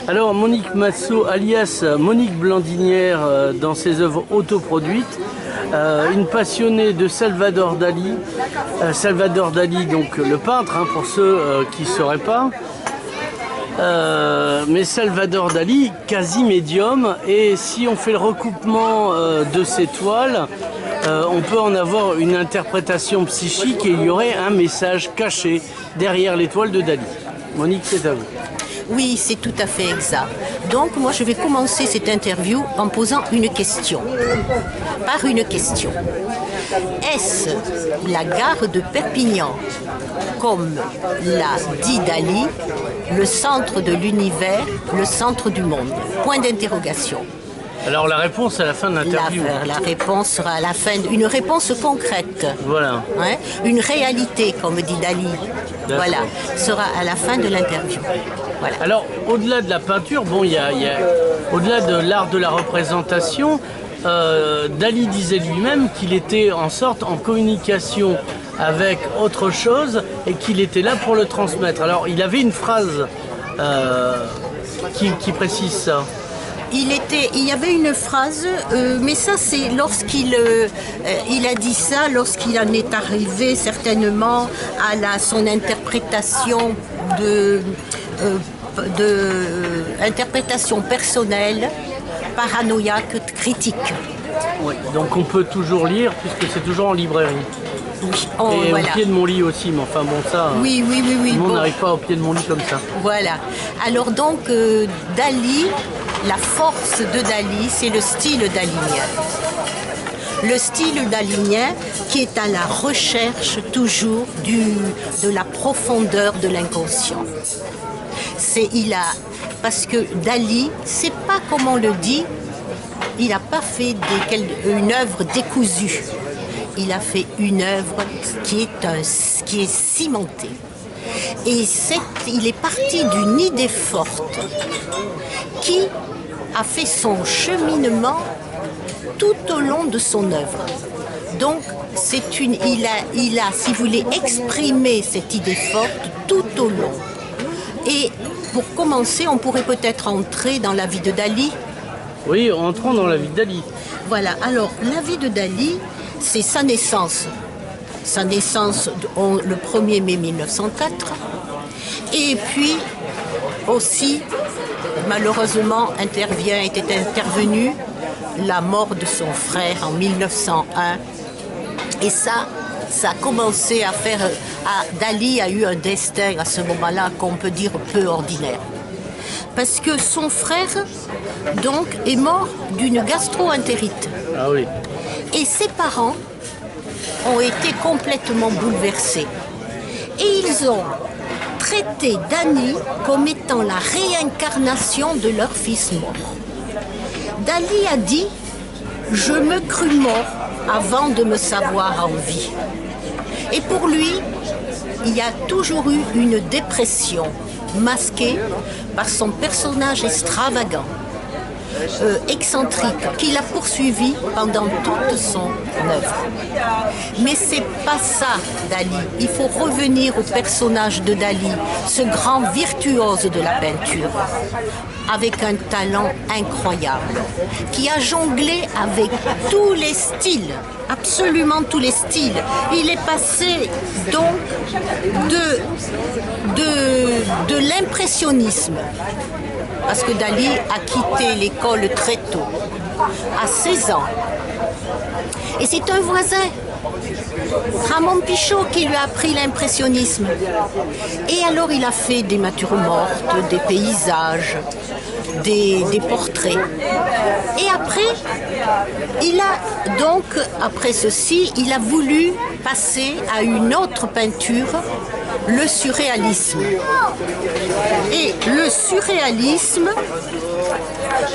Alors Monique Massot, alias Monique Blandinière, dans ses œuvres autoproduites, une passionnée de Salvador Dali. Salvador Dali, donc le peintre, hein, pour ceux qui ne sauraient pas. Mais Salvador Dali, quasi médium, et si on fait le recoupement de ces toiles, on peut en avoir une interprétation psychique et il y aurait un message caché derrière les toiles de Dali. Monique, c'est à vous. Oui, c'est tout à fait exact. Donc moi je vais commencer cette interview en posant une question. Par une question. Est-ce la gare de Perpignan, comme l'a dit Dali, le centre de l'univers, le centre du monde? Point d'interrogation. Alors la réponse à la fin de l'interview. La réponse sera à la fin, une réponse concrète. Voilà. Hein? Une réalité, comme dit Dali. Voilà, sera à la fin de l'interview. Voilà. Alors, au-delà de la peinture, bon, au-delà de l'art de la représentation, Dali disait lui-même qu'il était en sorte en communication avec autre chose et qu'il était là pour le transmettre. Alors, il avait une phrase qui précise ça. Il y avait une phrase, mais ça c'est lorsqu'il il a dit ça, lorsqu'il en est arrivé certainement à son interprétation interprétation personnelle, paranoïaque, critique. Oui, donc on peut toujours lire puisque c'est toujours en librairie. Oui, et voilà. Au pied de mon lit aussi, mais enfin bon ça, oui. Tout le monde n'arrive pas au pied de mon lit comme ça. Voilà. Alors donc Dali, la force de Dali, c'est le style dalinien. Le style dalinien qui est à la recherche toujours de la profondeur de l'inconscient. Parce que Dali, c'est pas comme on le dit, il n'a pas fait une œuvre décousue. Il a fait une œuvre qui est cimentée. Et il est parti d'une idée forte qui a fait son cheminement tout au long de son œuvre. Donc, il a, si vous voulez, exprimé cette idée forte tout au long. Et pour commencer, on pourrait peut-être entrer dans la vie de Dali. Oui, entrons dans la vie de Dali. Voilà, alors la vie de Dali, c'est sa naissance. Sa naissance le 1er mai 1904. Et puis aussi, malheureusement, était intervenue la mort de son frère en 1901. Et ça a commencé à faire... Dali a eu un destin à ce moment-là qu'on peut dire peu ordinaire. Parce que son frère, donc, est mort d'une gastro-entérite. Ah oui. Et ses parents ont été complètement bouleversés. Et ils ont traité Dali comme étant la réincarnation de leur fils mort. Dali a dit « Je me crus mort avant de me savoir en vie ». Et pour lui, il y a toujours eu une dépression masquée par son personnage extravagant, excentrique, qu'il a poursuivi pendant toute son œuvre. Mais c'est pas ça, Dali. Il faut revenir au personnage de Dali, ce grand virtuose de la peinture, avec un talent incroyable, qui a jonglé avec tous les styles, absolument tous les styles. Il est passé donc de l'impressionnisme, parce que Dali a quitté l'école très tôt, à 16 ans. Et c'est un voisin, Ramon Pichot, qui lui a appris l'impressionnisme. Et alors il a fait des natures mortes, des paysages, des portraits. Et après, après ceci, il a voulu passer à une autre peinture, le surréalisme. Et le surréalisme,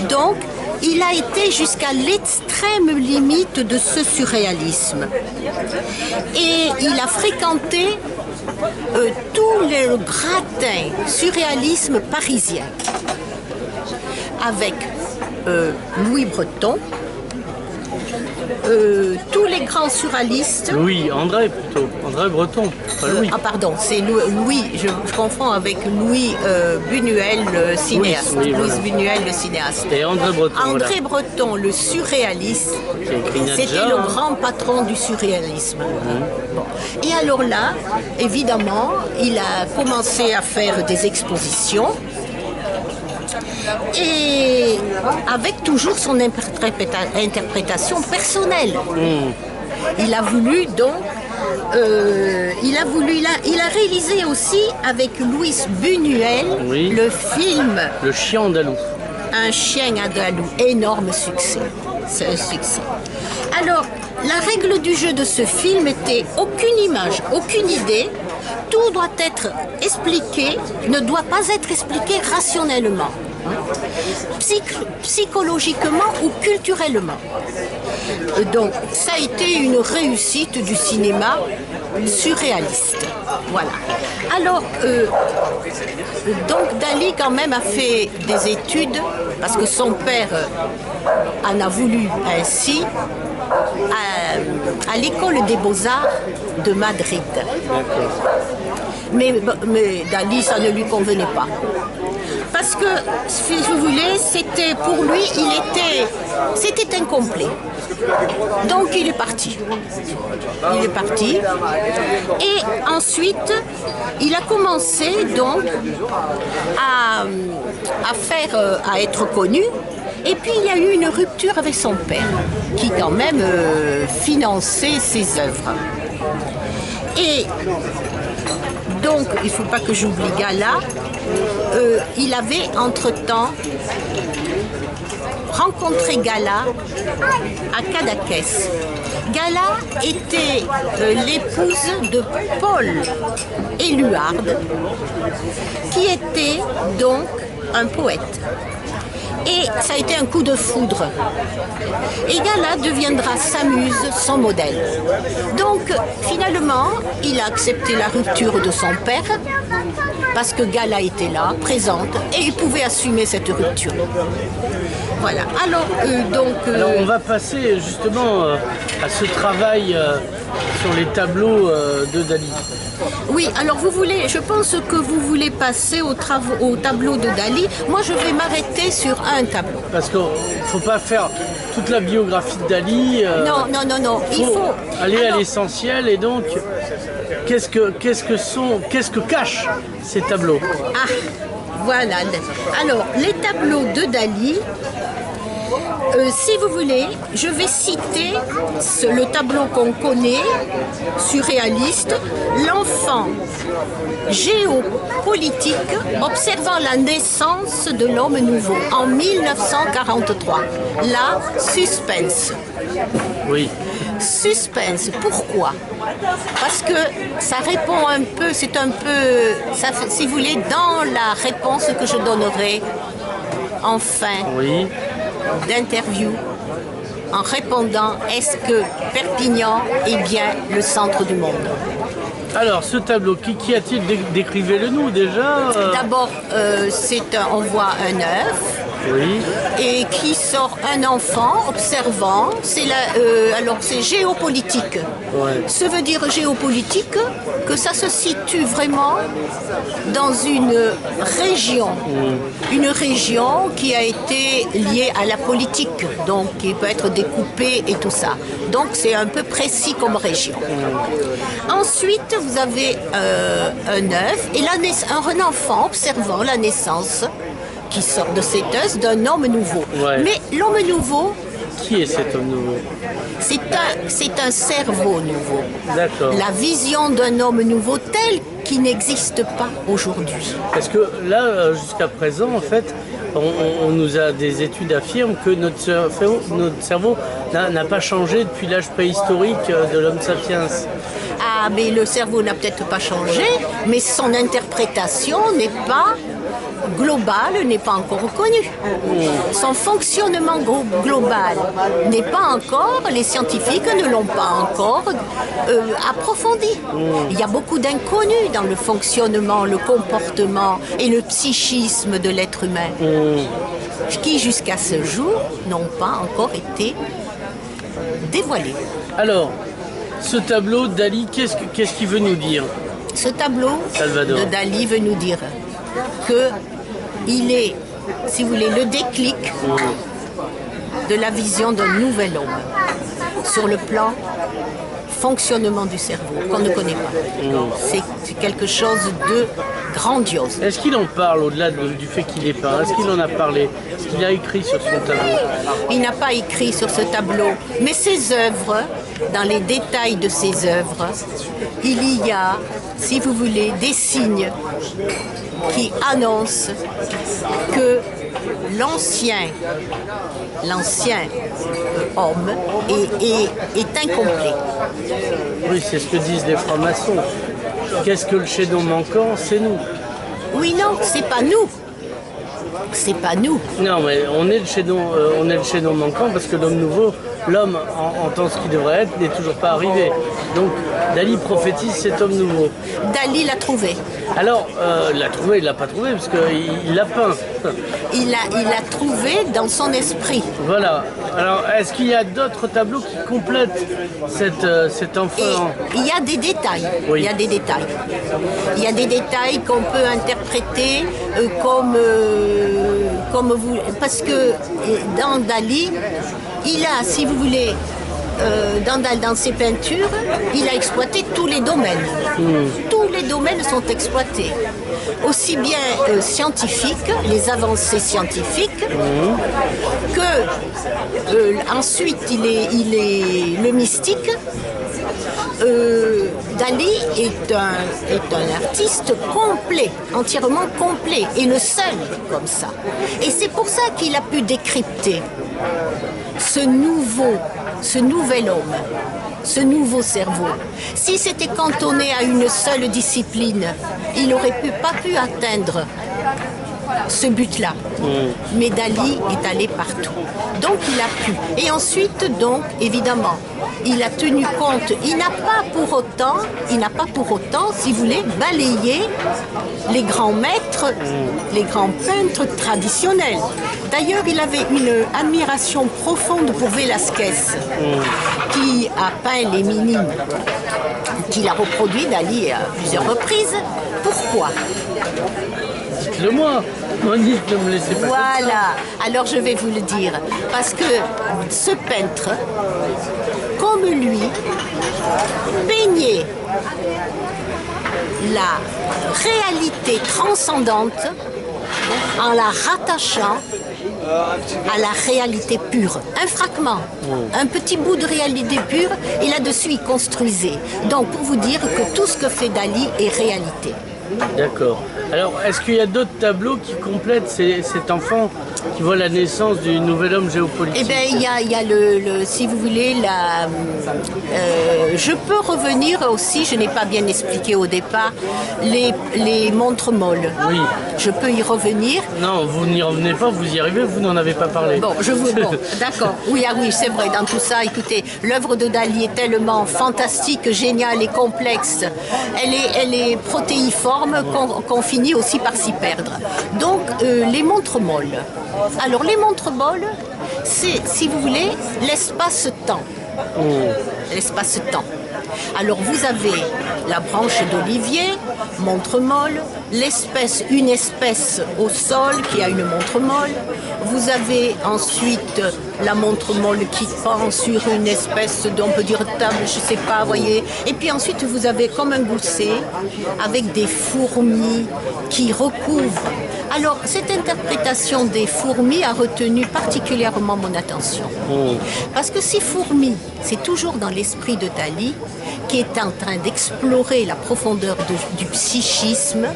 donc, il a été jusqu'à l'extrême limite de ce surréalisme. Et il a fréquenté tous les gratins surréalisme parisiens, avec Louis Breton, tous les grands surréalistes. Louis, André plutôt, André Breton, pas Louis. Pardon, c'est Louis, je confonds avec Louis Buñuel, le cinéaste. Oui, voilà. Louis Buñuel, le cinéaste. Et André Breton. André Voilà. Breton, le surréaliste, Qui a écrit Nadja. c'était le grand patron du surréalisme. Bon. Et alors là, évidemment, il a commencé à faire des expositions. Et avec toujours son interprétation personnelle. Il a voulu donc, il a réalisé aussi avec Louis Buñuel Oui. le film Le chien andalou. Un chien andalou, énorme succès. C'est un succès. Alors, la règle du jeu de ce film était aucune image, aucune idée. Tout doit être expliqué, ne doit pas être expliqué rationnellement, psychologiquement ou culturellement. Donc, ça a été une réussite du cinéma surréaliste. Voilà. Alors, donc Dali quand même a fait des études, parce que son père en a voulu ainsi, à l'école des beaux-arts de Madrid. Mais Dali, ça ne lui convenait pas. Parce que, si vous voulez, c'était pour lui, c'était incomplet. Donc il est parti. Il est parti. Et ensuite, il a commencé donc à être connu. Et puis il y a eu une rupture avec son père, qui quand même finançait ses œuvres. Et donc, il ne faut pas que j'oublie Gala, il avait entre-temps rencontré Gala à Cadaqués. Gala était l'épouse de Paul Éluard, qui était donc un poète. Et ça a été un coup de foudre. Et Gala deviendra Samuse, son modèle. Donc, finalement, il a accepté la rupture de son père, parce que Gala était là, présente, et il pouvait assumer cette rupture. Voilà. Alors, Alors, on va passer justement à ce travail sur les tableaux de Dali. Oui, alors je pense que vous voulez passer au tableau de Dali. Moi, je vais m'arrêter sur un tableau. Parce qu'il ne faut pas faire toute la biographie de Dali. Non. Il faut aller à l'essentiel. Et donc, qu'est-ce que cachent ces tableaux? Ah, voilà. Alors, les tableaux de Dali, si vous voulez, je vais citer le tableau qu'on connaît, surréaliste, l'enfant géopolitique observant la naissance de l'homme nouveau en 1943. Là, suspense. Oui. Suspense, pourquoi? Parce que ça répond un peu, c'est un peu, ça, si vous voulez, dans la réponse que je donnerai en fin d'interview, en répondant est-ce que Perpignan est bien le centre du monde? Alors, ce tableau, qui a-t-il? Décrivez-le nous déjà. D'abord, on voit un œuf. Oui. Et qui sort un enfant observant. Alors c'est géopolitique. Ouais. Ça veut dire géopolitique que ça se situe vraiment dans une région. Une région qui a été liée à la politique, donc qui peut être découpée et tout ça. Donc c'est un peu précis comme région. Ensuite, vous avez un œuf et un enfant observant la naissance qui sort de cet œuf d'un homme nouveau. Ouais. Mais l'homme nouveau... Qui est cet homme nouveau? C'est un cerveau nouveau. D'accord. La vision d'un homme nouveau tel qui n'existe pas aujourd'hui. Parce que là, jusqu'à présent, en fait, des études affirment que notre cerveau n'a pas changé depuis l'âge préhistorique de l'homme sapiens. Ah, mais le cerveau n'a peut-être pas changé, mais son interprétation n'est pas global, n'est pas encore connu. Son fonctionnement global n'est pas encore, les scientifiques ne l'ont pas encore approfondi. Il y a beaucoup d'inconnus dans le fonctionnement, le comportement et le psychisme de l'être humain, qui jusqu'à ce jour n'ont pas encore été dévoilé. Alors, ce tableau, Dali, qu'est-ce qu'il veut nous dire? Ce tableau Salvador de Dali veut nous dire que il est, si vous voulez, le déclic de la vision d'un nouvel homme sur le plan fonctionnement du cerveau qu'on ne connaît pas. C'est quelque chose de grandiose. Est-ce qu'il en parle au-delà du fait qu'il est peint? Est-ce qu'il en a parlé? Est-ce qu'il a écrit sur son tableau? Il n'a pas écrit sur ce tableau, mais ses œuvres, dans les détails de ses œuvres, il y a, si vous voulez, des signes qui annoncent que l'ancien homme est incomplet. Oui, c'est ce que disent les francs-maçons. Qu'est-ce que le chaînon manquant? C'est nous. Oui, non, c'est pas nous. C'est pas nous. Non, mais on est le chaînon manquant parce que l'homme nouveau, l'homme en tant ce qu'il devrait être, n'est toujours pas arrivé. Donc, Dali prophétise cet homme nouveau. Dali l'a trouvé. Alors, l'a trouvé, il l'a pas trouvé parce qu'il l'a peint. Il l'a trouvé dans son esprit. Voilà. Alors, est-ce qu'il y a d'autres tableaux qui complètent cet enfant? Et il y a des détails. Oui. Il y a des détails. Il y a des détails qu'on peut interpréter comme vous. Parce que dans Dali, il a, si vous voulez, dans ses peintures, il a exploité tous les domaines. Tous les domaines sont exploités. Aussi bien scientifiques, les avancées scientifiques, que ensuite il est le mystique. Dali est un artiste complet, entièrement complet, et le seul comme ça. Et c'est pour ça qu'il a pu décrypter ce nouvel homme, ce nouveau cerveau. Si c'était cantonné à une seule discipline, il n'aurait pas pu atteindre ce but-là. Mais Dali est allé partout. Donc il a pu. Et ensuite, donc, évidemment, il a tenu compte, il n'a pas pour autant, si vous voulez, balayé les grands maîtres, les grands peintres traditionnels. D'ailleurs, il avait une admiration profonde pour Velázquez, qui a peint les Minimes, qu'il a reproduit Dali à plusieurs reprises. Pourquoi ? Dites-le moi. Monique, ne me laissez pas. Voilà, alors je vais vous le dire. Parce que ce peintre, comme lui, peignait la réalité transcendante en la rattachant à la réalité pure. Un fragment, un petit bout de réalité pure, et là-dessus il construisait. Donc pour vous dire que tout ce que fait Dali est réalité. D'accord. Alors, est-ce qu'il y a d'autres tableaux qui complètent cet enfant qui voit la naissance du nouvel homme géopolitique? Eh bien, il y a si vous voulez, je peux revenir aussi, je n'ai pas bien expliqué au départ, les montres molles. Oui. Je peux y revenir. Non, vous n'y revenez pas, vous y arrivez, vous n'en avez pas parlé. Bon, d'accord. Oui, c'est vrai, dans tout ça, écoutez, l'œuvre de Dali est tellement fantastique, géniale et complexe. Elle est protéiforme qu'on finit aussi par s'y perdre. Donc, les montres molles. Alors, les montres molles, c'est, si vous voulez, l'espace-temps. L'espace-temps. Alors, vous avez la branche d'olivier, montre molle, une espèce au sol qui a une montre molle. Vous avez ensuite la montre molle qui pend sur une espèce d'on peut dire table, je ne sais pas, voyez. Et puis ensuite, vous avez comme un gousset avec des fourmis qui recouvrent. Alors, cette interprétation des fourmis a retenu particulièrement mon attention. Parce que ces fourmis, c'est toujours dans l'esprit de Dali, qui est en train d'explorer la profondeur du psychisme.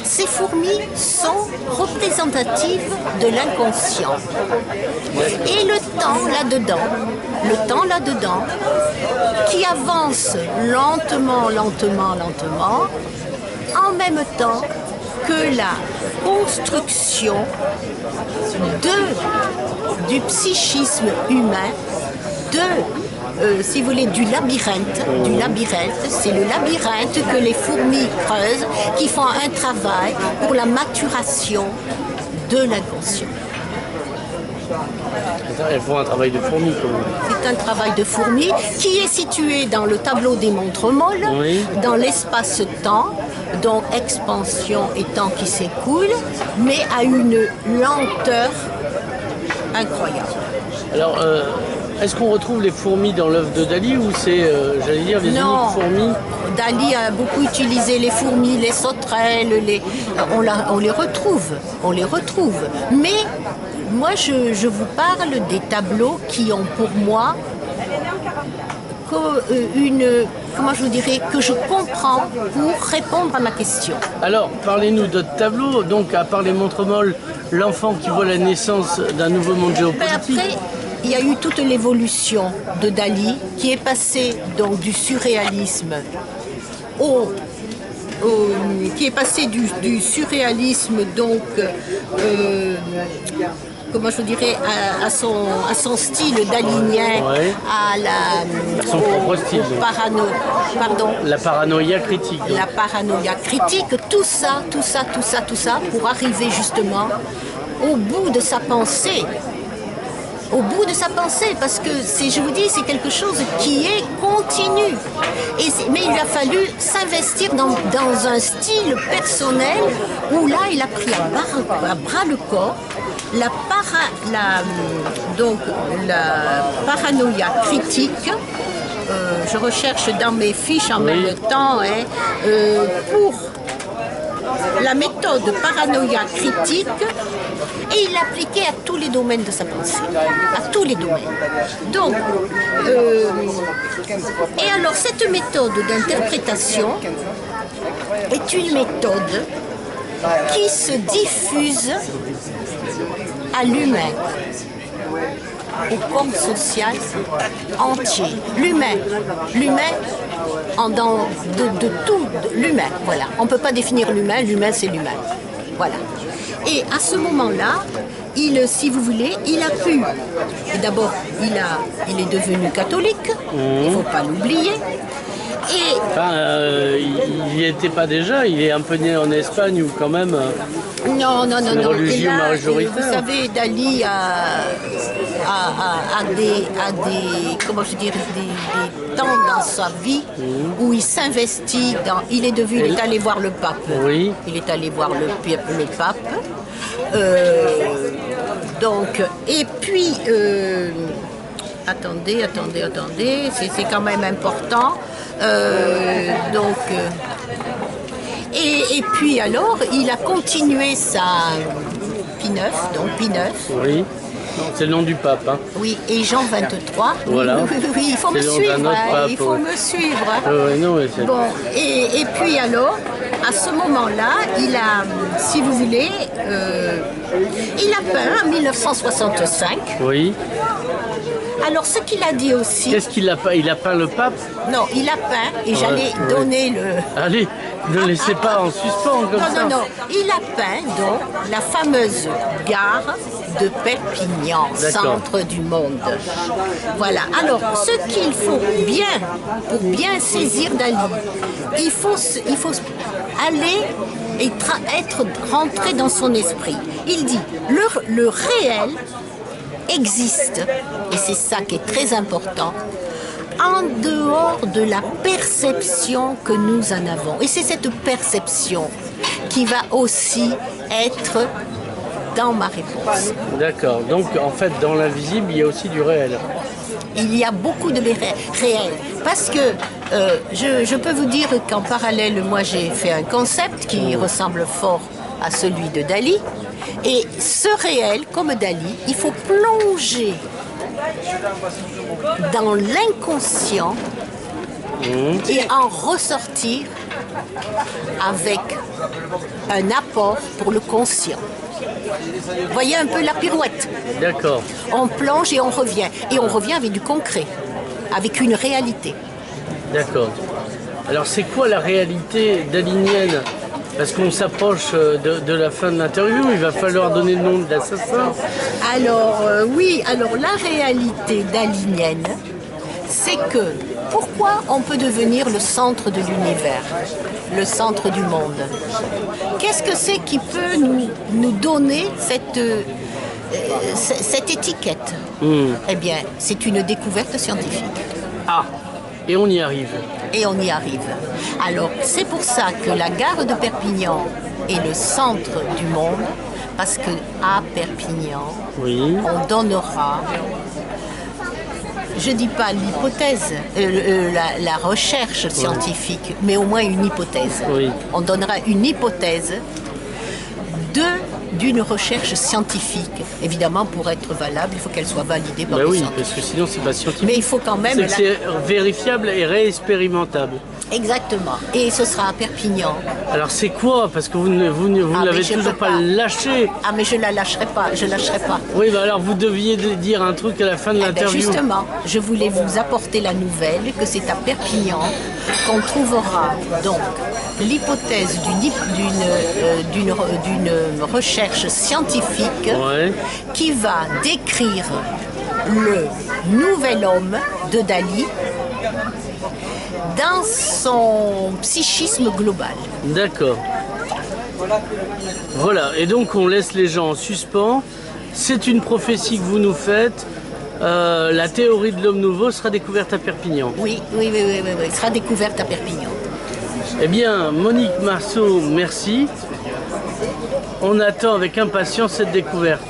Ces fourmis sont représentatives de l'inconscient. Et le temps là-dedans, qui avance lentement, en même temps que la construction du psychisme humain, si vous voulez, du labyrinthe. C'est le labyrinthe que les fourmis creusent, qui font un travail pour la maturation de l'inconscient. Elles font un travail de fourmi, comme on dit. C'est un travail de fourmi qui est situé dans le tableau des montres molles, Oui. dans l'espace-temps, dont expansion et temps qui s'écoule, mais à une lenteur incroyable. Alors, est-ce qu'on retrouve les fourmis dans l'œuvre de Dali ou c'est, j'allais dire, les Non. uniques fourmis? Dali a beaucoup utilisé les fourmis, les sauterelles, on les retrouve. Mais moi, je vous parle des tableaux qui ont pour moi comment je vous dirais, que je comprends pour répondre à ma question. Alors, parlez-nous d'autres tableaux. Donc, à part les montres molles, l'enfant qui voit la naissance d'un nouveau monde Mais géopolitique. après, il y a eu toute l'évolution de Dali qui est passée donc du surréalisme qui est passé du surréalisme donc comment je dirais à son style dalinien, Ouais. Son propre style. La paranoïa critique. Donc. La paranoïa critique, tout ça pour arriver justement au bout de sa pensée. Parce que je vous dis, c'est quelque chose qui est continu. Mais il a fallu s'investir dans un style personnel où là, il a pris à bras le corps la paranoïa critique. Je recherche dans mes fiches en même temps pour la méthode paranoïa critique. Et il l'appliquait à tous les domaines de sa pensée, à tous les domaines. Donc, et alors cette méthode d'interprétation est une méthode qui se diffuse à l'humain, au corps social entier. L'humain de tout, l'humain, voilà. On ne peut pas définir l'humain c'est l'humain. Voilà. Et à ce moment-là, si vous voulez, il a pu. Et d'abord, il est devenu catholique, il ne faut pas l'oublier. Et il n'y était pas déjà, il est un peu né en Espagne ou quand même. Non. Une religion majoritaire. Vous savez, Dali a des comment je dirais, des temps dans sa vie où il s'investit dans. Il est allé voir le pape. Oui. Il est allé voir le pape. Donc, et puis, attendez, c'est quand même important. Et puis alors, il a continué sa Pie IX. Oui, c'est le nom du pape. Hein. Oui, et Jean 23. Voilà. Oui, il faut me suivre. Il faut me suivre. Non, bon, et puis alors, à ce moment-là, il a, si vous voulez, il a peint en 1965. Oui. Alors, ce qu'il a dit aussi... Qu'est-ce qu'il a peint? Il a peint le pape? Non, il a peint, et j'allais donner le... Allez, ne laissez pas en suspens comme ça. Non. Il a peint, donc, la fameuse gare de Perpignan, centre du monde. Voilà. Alors, ce qu'il faut pour bien saisir Dali, il faut aller et être rentré dans son esprit. Il dit, le réel existe, et c'est ça qui est très important, en dehors de la perception que nous en avons. Et c'est cette perception qui va aussi être dans ma réponse. D'accord. Donc, en fait, dans l'invisible, il y a aussi du réel. Il y a beaucoup de réel. Parce que je peux vous dire qu'en parallèle, moi, j'ai fait un concept qui ressemble fort à celui de Dali. Et ce réel, comme Dali, il faut plonger dans l'inconscient et en ressortir avec un apport pour le conscient. Voyez un peu la pirouette. D'accord. On plonge et on revient. Et on revient avec du concret, avec une réalité. D'accord. Alors c'est quoi la réalité dalinienne? Parce qu'on s'approche de la fin de l'interview, il va falloir donner le nom de l'assassin. Alors alors la réalité dalinienne, c'est que pourquoi on peut devenir le centre de l'univers, le centre du monde? Qu'est-ce que c'est qui peut nous donner cette étiquette, eh bien, c'est une découverte scientifique. Ah, et on y arrive. Et on y arrive. Alors, c'est pour ça que la gare de Perpignan est le centre du monde, parce que à Perpignan, Oui. on donnera, je dis pas l'hypothèse, la recherche scientifique, mais au moins une hypothèse. Oui. On donnera une hypothèse d'une recherche scientifique. Évidemment, pour être valable, il faut qu'elle soit validée par Ben les oui, scientifiques. parce que sinon c'est pas scientifique. Mais il faut quand même... C'est que c'est vérifiable et réexpérimentable. Exactement. Et ce sera à Perpignan. Alors c'est quoi? Parce que vous ne Ah, l'avez mais je toujours peux pas lâché. Ah, mais je la lâcherai pas, je lâcherai pas. Oui, bah alors vous deviez dire un truc à la fin de Eh ben, l'interview. justement, je voulais vous apporter la nouvelle que c'est à Perpignan qu'on trouvera donc l'hypothèse d'une recherche scientifique Ouais. qui va décrire le nouvel homme de Dali dans son psychisme global. D'accord. Voilà, et donc on laisse les gens en suspens. C'est une prophétie que vous nous faites. La théorie de l'homme nouveau sera découverte à Perpignan. Oui, il sera découverte à Perpignan. Eh bien, Monique Marceau, merci. On attend avec impatience cette découverte.